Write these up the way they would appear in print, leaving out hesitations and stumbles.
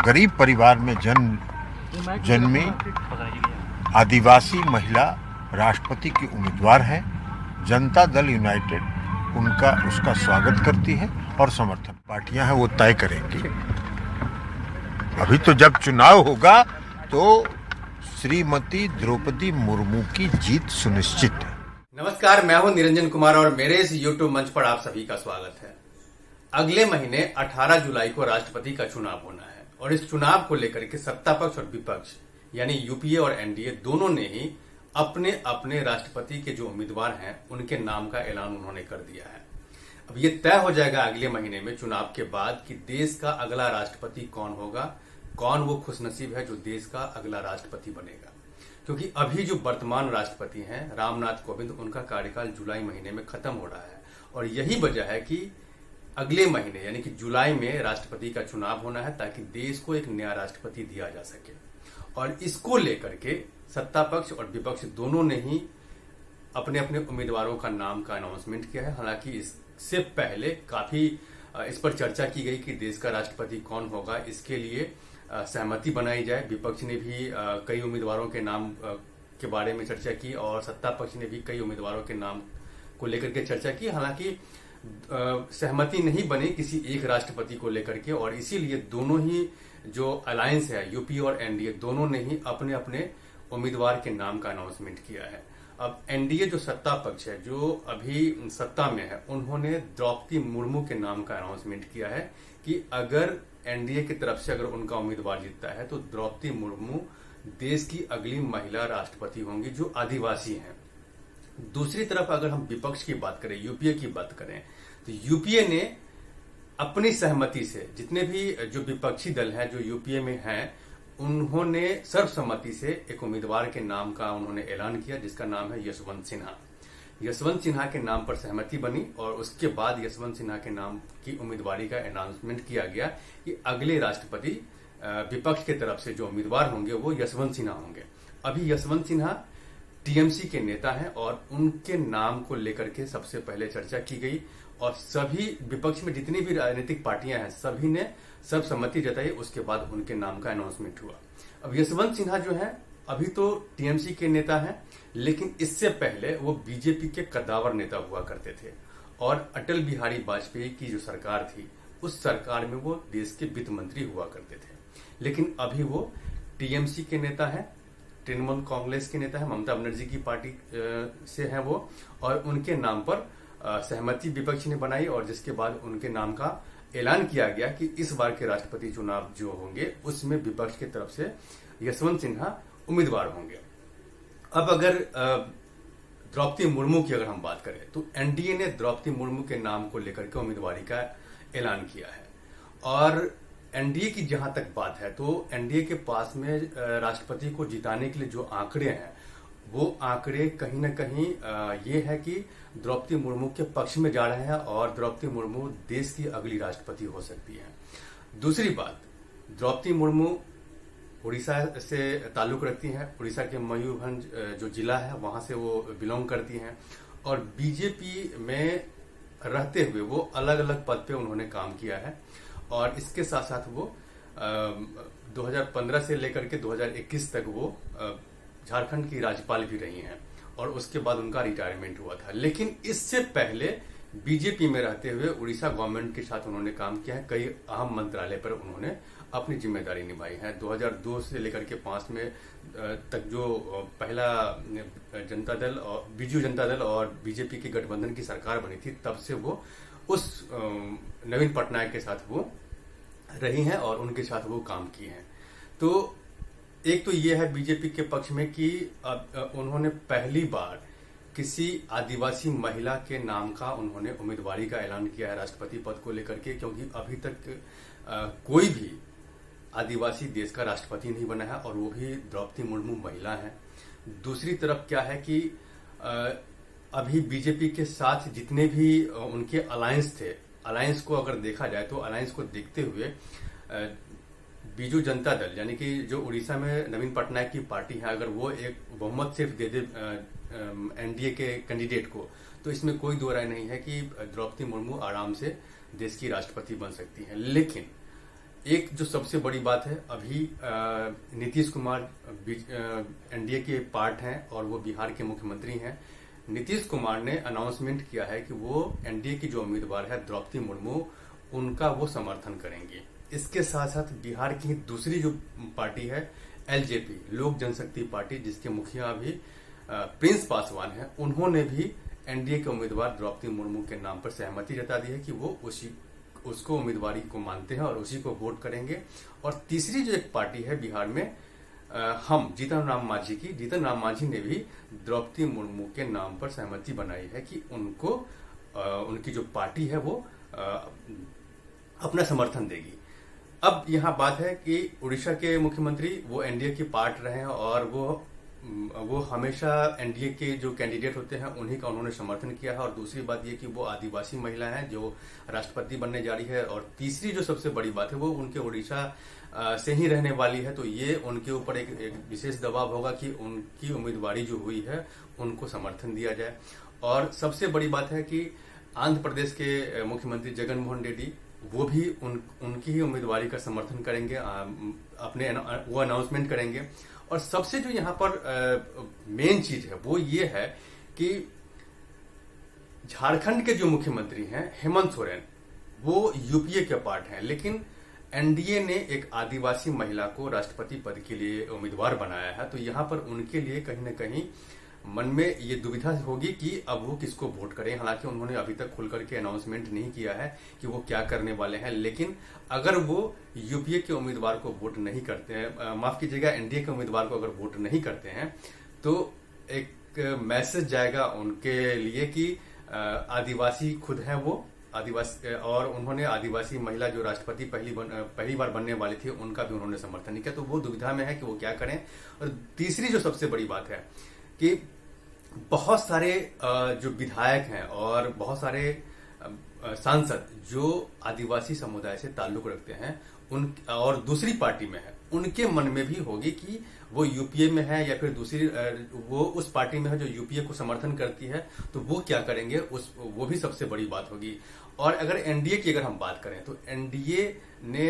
गरीब परिवार में जन्मी आदिवासी महिला राष्ट्रपति की उम्मीदवार हैं। जनता दल यूनाइटेड उसका स्वागत करती है और समर्थन पार्टियां हैं वो तय करेंगी। अभी तो जब चुनाव होगा तो श्रीमती द्रौपदी मुर्मू की जीत सुनिश्चित है। नमस्कार, मैं हूं निरंजन कुमार और मेरे इस YouTube मंच पर आप सभी का स्वागत है। अगले महीने 18 जुलाई को राष्ट्रपति का चुनाव होना है और इस चुनाव को लेकर के सत्ता पक्ष और विपक्ष यानी यूपीए और एनडीए दोनों ने ही अपने अपने राष्ट्रपति के जो उम्मीदवार हैं उनके नाम का ऐलान उन्होंने कर दिया है। अब ये तय हो जाएगा अगले महीने में चुनाव के बाद कि देश का अगला राष्ट्रपति कौन होगा, कौन वो खुशनसीब है जो देश का अगला राष्ट्रपति बनेगा। क्योंकि अभी जो वर्तमान राष्ट्रपति हैं रामनाथ कोविंद, उनका कार्यकाल जुलाई महीने में खत्म हो रहा है और यही वजह है कि अगले महीने यानी कि जुलाई में राष्ट्रपति का चुनाव होना है ताकि देश को एक नया राष्ट्रपति दिया जा सके। और इसको लेकर के सत्ता पक्ष और विपक्ष दोनों ने ही अपने अपने उम्मीदवारों का नाम का अनाउंसमेंट किया है। हालांकि इससे पहले काफी इस पर चर्चा की गई कि देश का राष्ट्रपति कौन होगा, इसके लिए सहमति बनाई जाए। विपक्ष ने भी कई उम्मीदवारों के नाम के बारे में चर्चा की और सत्ता पक्ष ने भी कई उम्मीदवारों के नाम को लेकर के चर्चा की। हालांकि सहमति नहीं बनी किसी एक राष्ट्रपति को लेकर के और इसीलिए दोनों ही जो अलायंस है यूपी और एनडीए दोनों ने ही अपने अपने उम्मीदवार के नाम का अनाउंसमेंट किया है। अब एनडीए जो सत्ता पक्ष है जो अभी सत्ता में है उन्होंने द्रौपदी मुर्मू के नाम का अनाउंसमेंट किया है कि अगर एनडीए की तरफ से अगर उनका उम्मीदवार जीतता है तो द्रौपदी मुर्मू देश की अगली महिला राष्ट्रपति होंगी जो आदिवासी हैं। दूसरी तरफ अगर हम विपक्ष की बात करें, यूपीए की बात करें, तो यूपीए ने अपनी सहमति से जितने भी जो विपक्षी दल हैं जो यूपीए में हैं उन्होंने सर्वसम्मति से एक उम्मीदवार के नाम का उन्होंने ऐलान किया जिसका नाम है यशवंत सिन्हा। यशवंत सिन्हा के नाम पर सहमति बनी और उसके बाद यशवंत सिन्हा के नाम की उम्मीदवारी का अनाउंसमेंट किया गया कि अगले राष्ट्रपति विपक्ष के तरफ से जो उम्मीदवार होंगे वो यशवंत सिन्हा होंगे। अभी यशवंत सिन्हा टीएमसी के नेता हैं और उनके नाम को लेकर के सबसे पहले चर्चा की गई और सभी विपक्ष में जितनी भी राजनीतिक पार्टियां हैं सभी ने सर्वसम्मति जताई। उसके बाद उनके नाम का अनाउंसमेंट हुआ। अब यशवंत सिन्हा जो है अभी तो टीएमसी के नेता हैं लेकिन इससे पहले वो बीजेपी के कद्दावर नेता हुआ करते थे और अटल बिहारी वाजपेयी की जो सरकार थी उस सरकार में वो देश के वित्त मंत्री हुआ करते थे। लेकिन अभी वो टीएमसी के नेता हैं, तृणमूल कांग्रेस के नेता है, ममता बनर्जी की पार्टी से हैं वो और उनके नाम पर सहमति विपक्ष ने बनाई और जिसके बाद उनके नाम का ऐलान किया गया कि इस बार के राष्ट्रपति चुनाव जो होंगे उसमें विपक्ष की तरफ से यशवंत सिन्हा उम्मीदवार होंगे। अब अगर द्रौपदी मुर्मू की अगर हम बात करें तो एनडीए ने द्रौपदी मुर्मू के नाम को लेकर के उम्मीदवारी का ऐलान किया है और एनडीए की जहां तक बात है तो एनडीए के पास में राष्ट्रपति को जिताने के लिए जो आंकड़े हैं वो आंकड़े कहीं ना कहीं ये है कि द्रौपदी मुर्मू के पक्ष में जा रहे हैं और द्रौपदी मुर्मू देश की अगली राष्ट्रपति हो सकती है। दूसरी बात, द्रौपदी मुर्मू उड़ीसा से ताल्लुक रखती हैं। उड़ीसा के मयूरभंज जो जिला है वहां से वो बिलोंग करती हैं और बीजेपी में रहते हुए वो अलग अलग पद पे उन्होंने काम किया है और इसके साथ साथ वो 2015 से लेकर के 2021 तक वो झारखंड की राज्यपाल भी रही हैं और उसके बाद उनका रिटायरमेंट हुआ था। लेकिन इससे पहले बीजेपी में रहते हुए उड़ीसा गवर्नमेंट के साथ उन्होंने काम किया है। कई अहम मंत्रालय पर उन्होंने अपनी जिम्मेदारी निभाई है। 2002 से लेकर के 5 में तक जो पहला जनता दल और बीजू जनता दल और बीजेपी की गठबंधन की सरकार बनी थी तब से वो उस नवीन पटनायक के साथ वो रही हैं और उनके साथ वो काम किए हैं। तो एक तो ये है बीजेपी के पक्ष में कि उन्होंने पहली बार किसी आदिवासी महिला के नाम का उन्होंने उम्मीदवारी का ऐलान किया है राष्ट्रपति पद को लेकर के, क्योंकि अभी तक कोई भी आदिवासी देश का राष्ट्रपति नहीं बना है और वो भी द्रौपदी मुर्मू महिला है। दूसरी तरफ क्या है कि अभी बीजेपी के साथ जितने भी उनके अलायंस थे, अलायंस को अगर देखा जाए तो अलायंस को देखते हुए बीजू जनता दल यानी कि जो उड़ीसा में नवीन पटनायक की पार्टी है अगर वो एक बहुमत सिर्फ दे दे एनडीए के कैंडिडेट को तो इसमें कोई दो राय नहीं है कि द्रौपदी मुर्मू आराम से देश की राष्ट्रपति बन सकती हैं। लेकिन एक जो सबसे बड़ी बात है, अभी नीतीश कुमार एनडीए के पार्ट हैं और वो बिहार के मुख्यमंत्री हैं। नीतीश कुमार ने अनाउंसमेंट किया है कि वो एनडीए की जो उम्मीदवार है द्रौपदी मुर्मू, उनका वो समर्थन करेंगे। इसके साथ साथ बिहार की दूसरी जो पार्टी है एलजेपी, लोक जनशक्ति पार्टी, जिसके मुखिया अभी प्रिंस पासवान है, उन्होंने भी एनडीए के उम्मीदवार द्रौपदी मुर्मू के नाम पर सहमति जता दी है कि वो उसको उम्मीदवारी को मानते हैं और उसी को वोट करेंगे। और तीसरी जो एक पार्टी है बिहार में, हम जीतन राम मांझी ने भी द्रौपदी मुर्मू के नाम पर सहमति बनाई है कि उनको उनकी जो पार्टी है वो अपना समर्थन देगी। अब यहाँ बात है कि उड़ीसा के मुख्यमंत्री वो एनडीए की पार्ट रहे हैं और वो हमेशा एनडीए के जो कैंडिडेट होते हैं उन्हीं का उन्होंने समर्थन किया है। और दूसरी बात ये कि वो आदिवासी महिला हैं जो राष्ट्रपति बनने जा रही है। और तीसरी जो सबसे बड़ी बात है वो उनके उड़ीसा से ही रहने वाली है, तो ये उनके ऊपर एक विशेष दबाव होगा कि उनकी उम्मीदवारी जो हुई है उनको समर्थन दिया जाए। और सबसे बड़ी बात है कि आंध्र प्रदेश के मुख्यमंत्री जगन मोहन रेड्डी वो भी उनकी ही उम्मीदवारी का समर्थन करेंगे, अपने वो अनाउंसमेंट करेंगे। और सबसे जो यहाँ पर मेन चीज है वो ये है कि झारखंड के जो मुख्यमंत्री हैं हेमंत सोरेन, वो यूपीए के पार्ट हैं, लेकिन एनडीए ने एक आदिवासी महिला को राष्ट्रपति पद के लिए उम्मीदवार बनाया है। तो यहाँ पर उनके लिए कहीं ना कहीं मन में ये दुविधा होगी कि अब वो किसको वोट करें। हालांकि उन्होंने अभी तक खुलकर के अनाउंसमेंट नहीं किया है कि वो क्या करने वाले हैं, लेकिन अगर वो यूपीए के उम्मीदवार को वोट नहीं करते हैं, माफ कीजिएगा, एनडीए के उम्मीदवार को अगर वोट नहीं करते हैं, तो एक मैसेज जाएगा उनके लिए कि आदिवासी खुद है वो आदिवासी, और उन्होंने आदिवासी महिला जो राष्ट्रपति पहली बार बनने वाली थी उनका भी उन्होंने समर्थन नहीं किया। तो वो दुविधा में है कि वो क्या करें। और तीसरी जो सबसे बड़ी बात है कि बहुत सारे जो विधायक हैं और बहुत सारे सांसद जो आदिवासी समुदाय से ताल्लुक रखते हैं उन और दूसरी पार्टी में है, उनके मन में भी होगी कि वो यूपीए में है या फिर दूसरी वो उस पार्टी में है जो यूपीए को समर्थन करती है, तो वो क्या करेंगे, वो भी सबसे बड़ी बात होगी। और अगर एनडीए की अगर हम बात करें तो एनडीए ने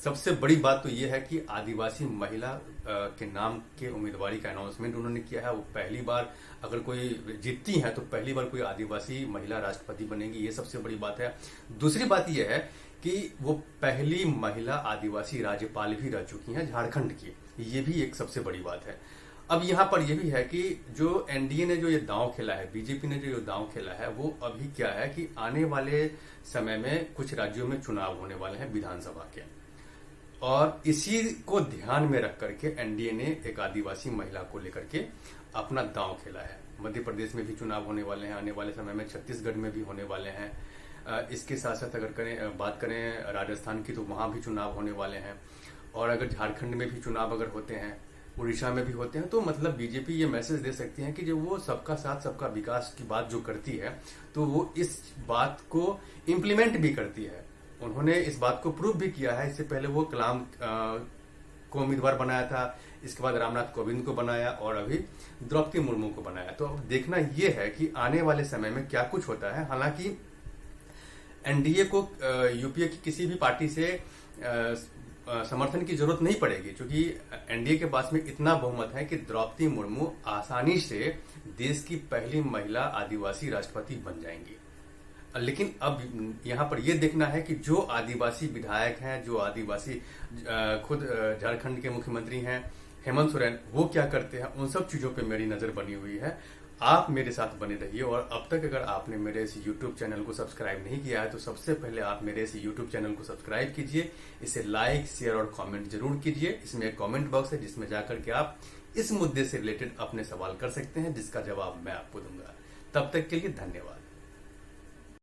सबसे बड़ी बात तो ये है कि आदिवासी महिला के नाम के उम्मीदवारी का अनाउंसमेंट उन्होंने किया है। वो पहली बार अगर कोई जीतती है तो पहली बार कोई आदिवासी महिला राष्ट्रपति बनेगी, ये सबसे बड़ी बात है। दूसरी बात यह है कि वो पहली महिला आदिवासी राज्यपाल भी रह चुकी हैं झारखंड की, ये भी एक सबसे बड़ी बात है। अब यहाँ पर यह भी है कि जो एनडीए ने जो ये दांव खेला है, बीजेपी ने जो ये दांव खेला है, वो अभी क्या है कि आने वाले समय में कुछ राज्यों में चुनाव होने वाले हैं विधानसभा के, और इसी को ध्यान में रख करके एनडीए ने एक आदिवासी महिला को लेकर के अपना दांव खेला है। मध्य प्रदेश में भी चुनाव होने वाले हैं आने वाले समय में, छत्तीसगढ़ में भी होने वाले हैं। इसके साथ साथ अगर बात करें राजस्थान की तो वहां भी चुनाव होने वाले हैं। और अगर झारखंड में भी चुनाव अगर होते हैं, उड़ीसा में भी होते हैं, तो मतलब बीजेपी ये मैसेज दे सकती है कि जो वो सबका साथ सबका विकास की बात जो करती है तो वो इस बात को इम्प्लीमेंट भी करती है। उन्होंने इस बात को प्रूव भी किया है। इससे पहले वो कलाम को उम्मीदवार बनाया था, इसके बाद रामनाथ कोविंद को बनाया और अभी द्रौपदी मुर्मू को बनाया। तो अब देखना यह है कि आने वाले समय में क्या कुछ होता है। हालांकि एनडीए को यूपीए की किसी भी पार्टी से समर्थन की जरूरत नहीं पड़ेगी, क्योंकि एनडीए के पास में इतना बहुमत है कि द्रौपदी मुर्मू आसानी से देश की पहली महिला आदिवासी राष्ट्रपति बन जाएंगी। लेकिन अब यहाँ पर यह देखना है कि जो आदिवासी विधायक हैं, जो आदिवासी खुद झारखंड के मुख्यमंत्री हैं हेमंत सोरेन, वो क्या करते हैं, उन सब चीजों पे मेरी नजर बनी हुई है। आप मेरे साथ बने रहिए। और अब तक अगर आपने मेरे इस YouTube चैनल को सब्सक्राइब नहीं किया है तो सबसे पहले आप मेरे इस YouTube चैनल को सब्सक्राइब कीजिए, इसे लाइक, शेयर और कमेंट जरूर कीजिए। इसमें एक कमेंट बॉक्स है जिसमें जाकर के आप इस मुद्दे से रिलेटेड अपने सवाल कर सकते हैं, जिसका जवाब मैं आपको दूंगा। तब तक के लिए धन्यवाद।